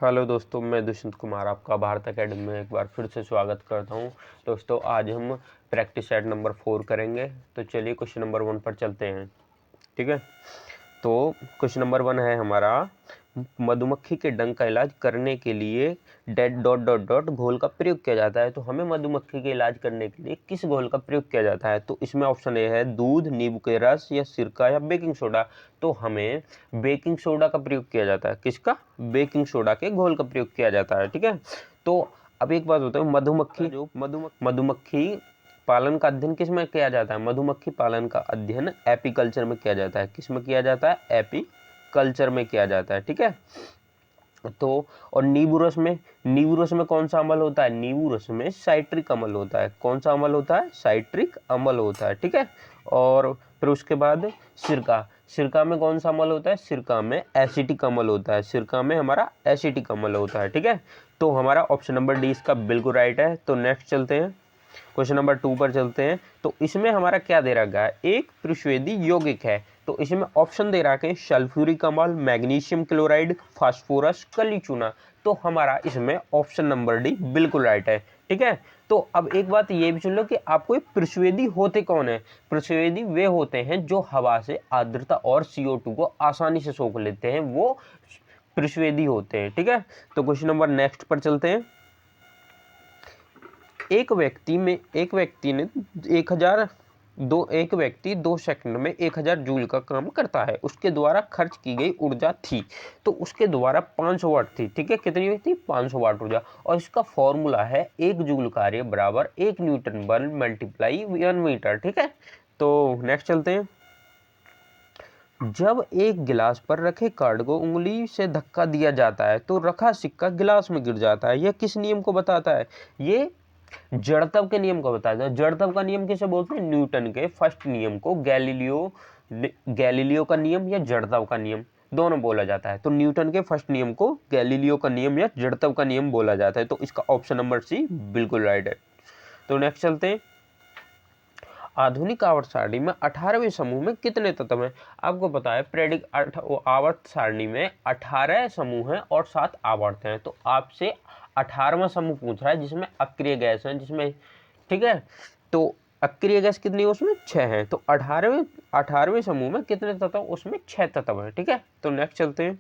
Hello दोस्तों, मैं दुष्यंत कुमार आपका भारत एकेडमी में एक बार फिर से स्वागत करता हूं। दोस्तों, आज हम प्रैक्टिस सेट नंबर 4 करेंगे। तो चलिए क्वेश्चन नंबर 1 पर चलते हैं। ठीक है, तो क्वेश्चन नंबर 1 है हमारा, मधुमक्खी के डंक का इलाज करने के लिए डेड डॉट डॉट डॉट घोल का प्रयोग किया जाता है। तो हमें मधुमक्खी के इलाज करने के लिए किस घोल का प्रयोग किया जाता है? तो इसमें ऑप्शन ए है दूध, नींबू के रस या सिरका या बेकिंग सोडा। तो हमें बेकिंग सोडा का प्रयोग किया जाता है। किसका? बेकिंग सोडा के घोल का प्रयोग किया जाता है। ठीक है, तो अब एक बात होता है, मधुमक्खी पालन का अध्ययन किस में किया जाता है? मधुमक्खी पालन का अध्ययन एपीकल्चर में किया जाता है। किस में किया जाता है? एपीकल्चर में किया जाता है। ठीक है, तो और नींबू रस में कौन सा अमल होता है? नींबू रस में साइट्रिक अम्ल होता है। कौन सा अम्ल होता है? साइट्रिक अम्ल होता है। ठीक है, और फिर उसके बाद सिरका में कौन सा अम्ल होता है? सिरका में एसिटिक अम्ल होता है। सिरका में हमारा एसिटिक अम्ल होता है। ठीक है, तो हमारा ऑप्शन नंबर डी इसका बिल्कुल राइट है। तो नेक्स्ट चलते हैं, क्वेश्चन नंबर 2 पर चलते हैं। तो इसमें हमारा क्या दे रखा है? एक त्रिस्वेदी यौगिक है। तो इसमें ऑप्शन दे रखा है सल्फ्यूरिक अम्ल, मैग्नीशियम क्लोराइड, फास्फोरस, कली चूना। तो हमारा इसमें ऑप्शन नंबर डी बिल्कुल राइट है। ठीक है, तो अब एक बात ये भी सुन लो कि आपको त्रिस्वेदी होते कौन है? त्रिस्वेदी वे होते हैं जो हवा से आर्द्रता और CO2 को आसानी से सोख लेते हैं, वो त्रिस्वेदी होते हैं। ठीक है, तो क्वेश्चन नंबर नेक्स्ट पर चलते हैं। एक व्यक्ति ने 2 सेकंड में 1000 जूल का काम करता है। उसके द्वारा खर्च की गई ऊर्जा थी, तो उसके द्वारा 500 वाट थी। ठीक है, कितनी थी? 500 वाट ऊर्जा। और इसका फॉर्मूला है 1 जूल कार्य बराबर 1 न्यूटन बल मल्टीप्लाई 1 मीटर। ठीक है, तो नेक्स्ट चलते हैं। जब एक गिलास पर रखे कार्ड को उंगली से धक्का दिया जाता है तो रखा सिक्का गिलास में गिर जाता है। यह किस नियम को बताता है? ये जड़त्व के नियम को बताता है। जड़त्व का नियम किसे बोलते हैं? न्यूटन के फर्स्ट नियम को गैलीलियो का नियम या जड़त्व का नियम दोनों बोला जाता है। तो न्यूटन के फर्स्ट नियम को गैलीलियो का नियम या जड़त्व का नियम बोला जाता है। तो इसका ऑप्शन नंबर सी बिल्कुल राइट है। तो नेक्स्ट चलते हैं। आधुनिक आवर्त सारणी में 18वें समूह में कितने तत्व हैं? आपको पता है आवर्त सारणी में 18 समूह हैं और 7 आवर्त हैं। तो आपसे 18वां समूह पूछ रहा है जिसमें अक्रिय गैस है, जिसमें, ठीक है, तो अक्रिय गैस कितनी है? उसमें 6 है। तो 18वें समूह में कितने तत्व? उसमें 6 तत्व है। ठीक है, तो नेक्स्ट चलते हैं।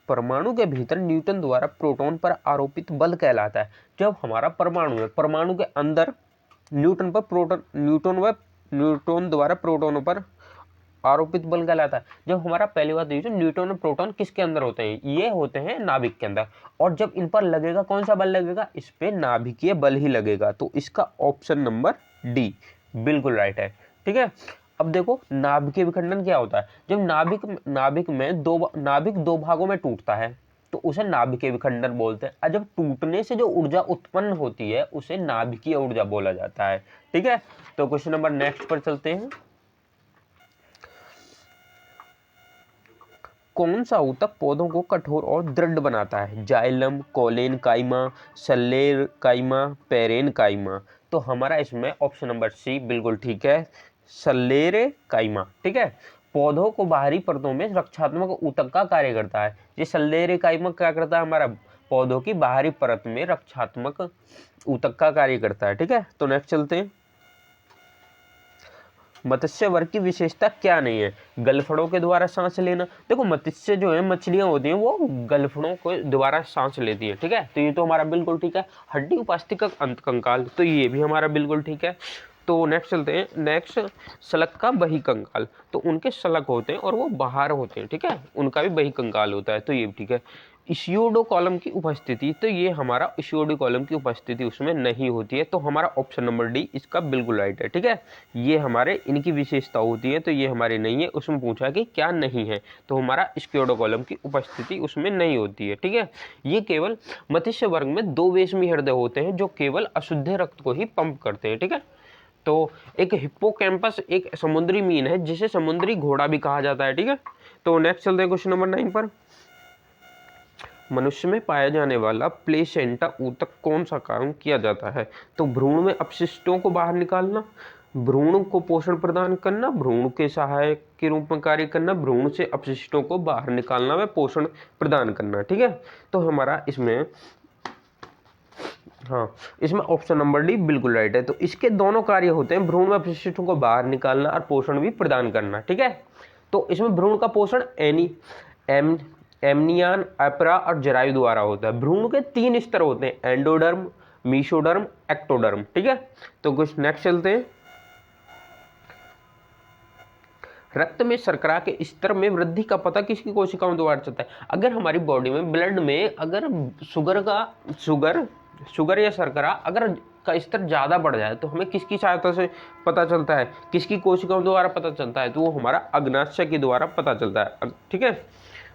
परमाणु के भीतर न्यूटन द्वारा प्रोटॉन पर आरोपित बल कहलाता है। जब हमारा परमाणु है, परमाणु के अंदर न्यूटन द्वारा प्रोटोनों पर आरोपित बल कहलाता है। जब हमारा पहली बात देखिए, न्यूट्रॉन और प्रोटॉन किसके अंदर होते हैं? ये होते हैं नाभिक के अंदर। और जब इन पर लगेगा कौन सा बल लगेगा? इस पे नाभिकीय बल ही लगेगा। तो इसका ऑप्शन नंबर डी बिल्कुल राइट है। ठीक है, अब देखो नाभिकीय विखंडन क्या होता है? जब नाभिक दो भागों में टूटता है तो उसे नाभिकीय विखंडन बोलते हैं। और जब टूटने से जो ऊर्जा उत्पन्न होती है उसे नाभिकीय ऊर्जा बोला जाता है। ठीक है, तो क्वेश्चन नंबर नेक्स्ट पर चलते हैं। कौन सा ऊतक पौधों को कठोर और दृढ़ बनाता है? जाइलम, कोलेन काइमा, सल्लेर काइमा, पेरेन काइमा। तो हमारा इसमें ऑप्शन नंबर सी बिल्कुल ठीक है, सल्लेरे काइमा। ठीक है, पौधों को बाहरी परतों में रक्षात्मक ऊतक का कार्य करता है। ये सल्लेरे काइमा क्या करता है? हमारा पौधों की बाहरी परत में रक्षात्मक ऊतक का कार्य करता है। ठीक है, तो नेक्स्ट चलते हैं। मत्स्य वर्ग की विशेषता क्या नहीं है? गलफड़ों के द्वारा सांस लेना। देखो मत्स्य जो है, मछलियां होती हैं वो गलफड़ों के द्वारा सांस लेती है। ठीक है, तो ये तो हमारा बिल्कुल ठीक है। हड्डी उपास्थि अंत कंकाल, तो ये भी हमारा बिल्कुल ठीक है। तो नेक्स्ट चलते हैं। नेक्स्ट, सलक का बही कंकाल। तो उनके सलक होते हैं और वो बाहर होते हैं। ठीक है, उनका भी बही कंकाल होता है। तो ये भी ठीक है। इशियोडो कॉलम की उपस्थिति, तो ये हमारा इशियोडो कॉलम की उपस्थिति उसमें नहीं होती है। तो हमारा ऑप्शन नंबर डी इसका बिल्कुल राइट है। ठीक है, ये हमारे इनकी विशेषता होती है, तो ये हमारे नहीं है। उसमें पूछा कि क्या नहीं है, तो हमारा इशियोडो कॉलम की उपस्थिति उसमें नहीं होती है। ठीक है, ये केवल मत्स्य वर्ग में 2 वेशमी हृदय होते हैं जो केवल अशुद्ध रक्त को ही पंप करते हैं। ठीक है, तो एक हिप्पोकैम्पस एक समुद्री मीन है जिसे समुद्री घोड़ा भी कहा जाता है। ठीक है, तो नेक्स्ट चलते हैं क्वेश्चन नंबर 9 पर। मनुष्य में पाया जाने वाला प्लेसेंटा ऊतक कौन सा काम किया जाता है? तो भ्रूण में अपशिष्टों को बाहर निकालना, भ्रूण को पोषण प्रदान करना, भ्रूण के सहायक के रूप में कार्य करना, भ्रूण से अपशिष्टों को बाहर निकालना व पोषण प्रदान करना। ठीक है, तो हमारा इसमें इसमें ऑप्शन नंबर डी बिल्कुल राइट है। तो इसके दोनों कार्य होते हैं, भ्रूण में अपशिष्टों को बाहर निकालना और पोषण भी प्रदान करना। ठीक है, तो इसमें भ्रूण का पोषण एमनियन, एपरा और जरायु द्वारा होता है। भ्रूण के 3 स्तर होते हैं, एंडोडर्म, मीसोडर्म, एक्टोडर्म। ठीक है, तो कुछ नेक्स्ट चलते हैं। रक्त में शर्करा के स्तर में वृद्धि का पता किसकी कोशिकाओं द्वारा चलता है? अगर हमारी बॉडी में, ब्लड में अगर शुगर या शर्करा अगर का स्तर ज़्यादा बढ़ जाए तो हमें किसकी सहायता से पता चलता है, किसकी कोशिकाओं द्वारा पता चलता है? तो वो हमारा अग्नाशय के द्वारा पता चलता है। ठीक है,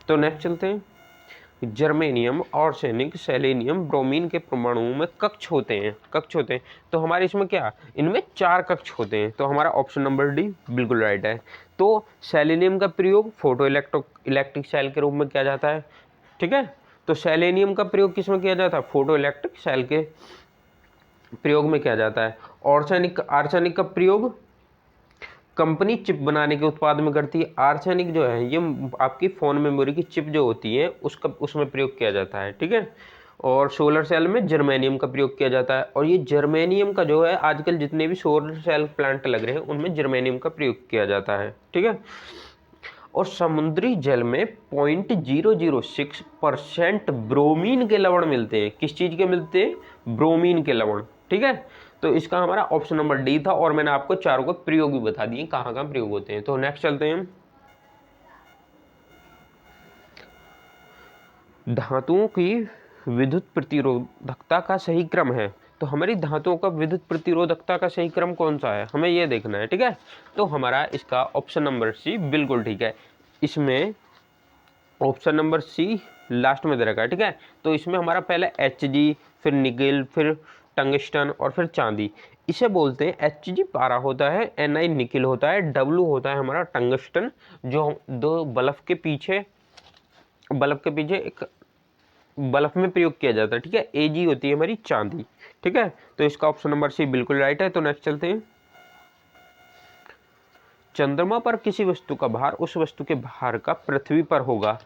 तो नेक्स्ट चलते हैं। जर्मेनियम, आर्सेनिक, सेलेनियम, ब्रोमीन के परमाणुओं में कक्ष होते हैं। तो हमारे इसमें क्या, इनमें 4 कक्ष होते हैं। तो हमारा ऑप्शन नंबर डी बिल्कुल राइट है। तो सेलेनियम का प्रयोग फोटो इलेक्ट्रिक सेल के रूप में किया जाता है। ठीक है, तो सेलेनियम का प्रयोग किस में किया जाता है? फोटो इलेक्ट्रिक सेल के प्रयोग में किया जाता है। आर्सेनिक का प्रयोग कंपनी चिप बनाने के उत्पाद में करती है। आर्सेनिक जो है ये आपकी फ़ोन मेमोरी की चिप जो होती है उसमें प्रयोग किया जाता है। ठीक है, और सोलर सेल में जर्मेनियम का प्रयोग किया जाता है। और ये जर्मेनियम का जो है आजकल जितने भी सोलर सेल प्लांट लग रहे हैं उनमें जर्मेनियम का प्रयोग किया जाता है। ठीक है, और समुद्री जल में 0.006% ब्रोमीन के लवण मिलते हैं। किस चीज़ के मिलते हैं? ब्रोमीन के लवण। ठीक है, तो इसका हमारा ऑप्शन नंबर डी था। और मैंने आपको चारों को प्रयोग भी बता दिए कहाँ कहाँ प्रयोग होते हैं। तो नेक्स्ट चलते हैं। धातुओं की विद्युत प्रतिरोधकता का सही क्रम है। तो हमारी धातुओं का विद्युत प्रतिरोधकता का सही क्रम कौन सा है, हमें यह देखना है। ठीक है, तो हमारा इसका ऑप्शन नंबर सी बिल्कुल ठीक है। इसमें ऑप्शन नंबर सी लास्ट में दे रखा है। ठीक है, तो इसमें हमारा पहले Hg, फिर निकेल, फिर टंगस्टन और फिर चांदी। इसे बोलते हैं Hg पारा होता है, Ni निकेल होता है, W होता है हमारा टंगस्टन जो दो बल्ब के पीछे एक बल्ब में प्रयोग किया जाता है। ठीक है, Ag होती है हमारी चांदी। ठीक है, तो इसका ऑप्शन नंबर सी बिल्कुल राइट है। तो नेक्स्ट चलते हैं। चंद्रमा पर किसी वस्तु का भार उस वस्तु के भार का पृथ्वी पर होगा।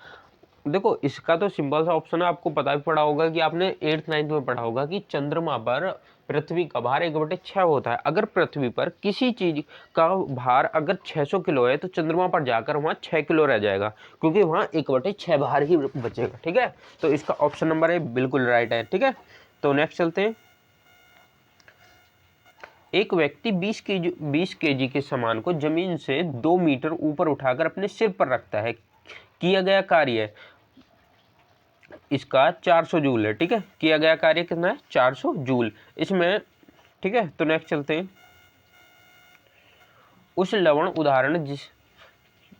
देखो इसका तो सिंपल सा ऑप्शन है, आपको पता भी पड़ा होगा कि आपने 8th 9th में पढ़ा होगा कि चंद्रमा पर पृथ्वी का भार 1/6 होता है। अगर पृथ्वी पर किसी चीज का भार अगर 600 किलो है तो चंद्रमा पर जाकर वहाँ 6 किलो रह जाएगा, क्योंकि वहाँ 1/6 भार ही बचेगा। ठीक है, तो इसका ऑप्शन नंबर है बिल्कुल राइट है। ठीक है, तो नेक्स्ट चलते हैं। एक व्यक्ति 20 केजी के सामान को जमीन से 2 मीटर ऊपर उठाकर अपने सिर पर रखता है। किया गया कार्य इसका 400 जूल है। ठीक है, किया गया कार्य कितना है? 400 जूल इसमें। ठीक है, तो नेक्स्ट चलते हैं। उस लवण उदाहरण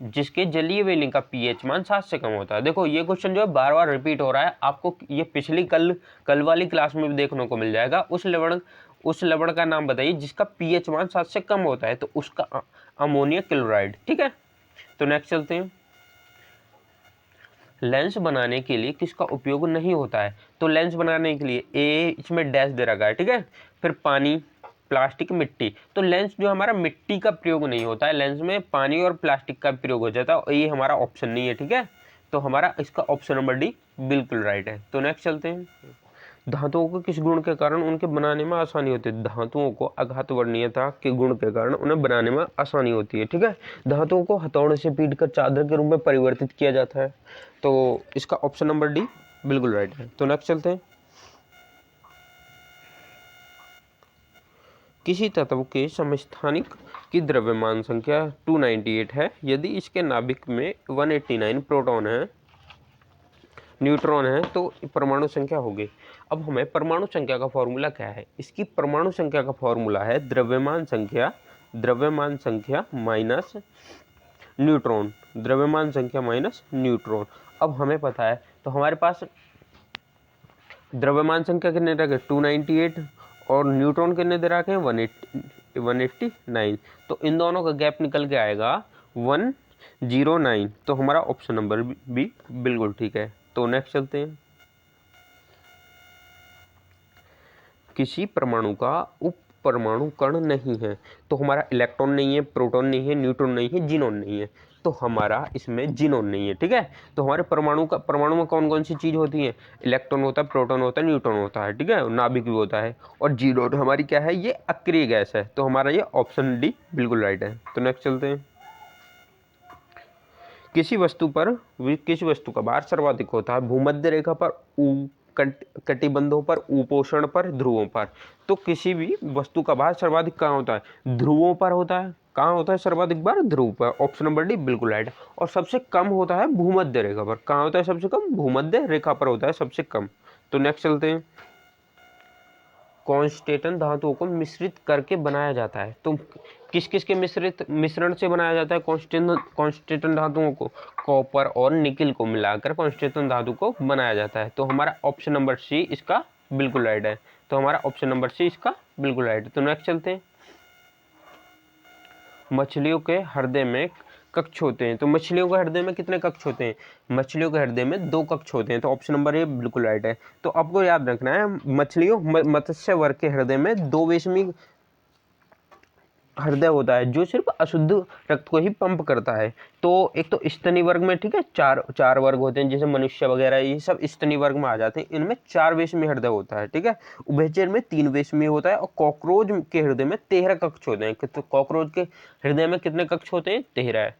जिसके जलीय वेलिंग का पीएच मान 7 से कम होता है। देखो ये क्वेश्चन जो है बार बार रिपीट हो रहा है, आपको ये पिछली कल वाली क्लास में भी देखने को मिल जाएगा। उस लवण का नाम बताइए जिसका पीएच मान 7 से कम होता है, तो उसका अमोनियम क्लोराइड। ठीक है, तो नेक्स्ट चलते हैं। लेंस बनाने के लिए किसका उपयोग नहीं होता है? तो लेंस बनाने के लिए इसमें डैश दे रखा है। ठीक है, फिर पानी, प्लास्टिक, मिट्टी। तो लेंस जो हमारा मिट्टी का प्रयोग नहीं होता है, लेंस में पानी और प्लास्टिक का प्रयोग हो जाता है, और ये हमारा ऑप्शन नहीं है। ठीक है, तो हमारा इसका ऑप्शन नंबर डी बिल्कुल राइट है। तो नेक्स्ट चलते हैं। धातुओं को किस गुण के कारण उनके बनाने में आसानी होती है? धातुओं को आघात वर्णीयता के गुण के कारण उन्हें बनाने में आसानी होती है। ठीक है, धातुओं को हथौड़े से पीटकर चादर के रूप में परिवर्तित किया जाता है। तो इसका ऑप्शन नंबर डी बिल्कुल राइट है। तो नेक्स्ट चलते हैं। किसी तत्व के समस्थानिक की द्रव्यमान संख्या 298 है यदि इसके नाभिक में 189 प्रोटॉन है, न्यूट्रॉन है, तो परमाणु संख्या होगी। अब हमें परमाणु संख्या का फॉर्मूला क्या है? इसकी परमाणु संख्या का फॉर्मूला है द्रव्यमान संख्या माइनस न्यूट्रॉन, द्रव्यमान संख्या माइनस न्यूट्रॉन। अब हमें पता है, तो हमारे पास द्रव्यमान संख्या कितने रखे? 298 और न्यूट्रॉन कितने दे रखे हैं? 189। तो इन दोनों का गैप निकल के आएगा 109। तो हमारा ऑप्शन नंबर बी बिल्कुल ठीक है। तो नेक्स्ट चलते हैं। किसी परमाणु का परमाणु कण नहीं है। तो हमारा इलेक्ट्रॉन नहीं है, प्रोटॉन नहीं है, न्यूट्रॉन नहीं है, जीनॉन नहीं है, तो हमारा इसमें जीनॉन नहीं है। ठीक है, तो हमारे परमाणु में कौन कौन सी चीज़ होती है? इलेक्ट्रॉन होता है, प्रोटॉन होता है, न्यूट्रॉन होता है। ठीक है, नाभिक भी होता है, और जीनॉन हमारी क्या है? ये अक्रिय गैस है। तो हमारा ये ऑप्शन डी बिल्कुल राइट है। तो नेक्स्ट चलते हैं। किसी वस्तु का भार सर्वाधिक होता है भूमध्य रेखा पर, कटिबंधों पर, उपोषण पर, ध्रुवों पर। तो किसी भी वस्तु का भार सर्वाधिक कहाँ होता है? ध्रुवों पर होता है। कहाँ होता है सर्वाधिक भार? ध्रुव पर। ऑप्शन नंबर डी बिल्कुल राइट है। और सबसे कम होता है भूमध्य रेखा पर। कहाँ होता है सबसे कम? भूमध्य रेखा पर होता है सबसे कम। तो नेक्स्ट चलते हैं। कॉन्स्टेंटन धातुओं को मिश्रित करके बनाया जाता है। तो किस किस के मिश्रण से बनाया जाता है कॉन्स्टेंटन धातुओं को? कॉपर और निकिल को मिलाकर कॉन्स्टेंटन धातु को बनाया जाता है। तो हमारा ऑप्शन नंबर सी इसका बिल्कुल राइट है। तो हमारा ऑप्शन नंबर सी इसका बिल्कुल राइट है। तो नेक्स्ट चलते हैं। मछलियों के हृदय में कक्ष होते हैं। तो मछलियों के हृदय में कितने कक्ष होते हैं? मछलियों के हृदय में 2 कक्ष होते हैं। तो ऑप्शन नंबर ए बिल्कुल राइट है। तो आपको याद रखना है, मत्स्य वर्ग के हृदय में 2 वेशमी हृदय होता है जो सिर्फ अशुद्ध रक्त को ही पंप करता है। तो एक तो स्तनी वर्ग में, ठीक है, चार वर्ग होते हैं, जैसे मनुष्य वगैरह, ये सब स्तनी वर्ग में आ जाते हैं। इनमें 4 वेशमी हृदय होता है। ठीक है, उभयचर में 3 वेशमी होता है, और कॉकरोच के हृदय में 13 कक्ष होते हैं। तो कॉकरोच के हृदय में कितने कक्ष होते हैं? 13 है।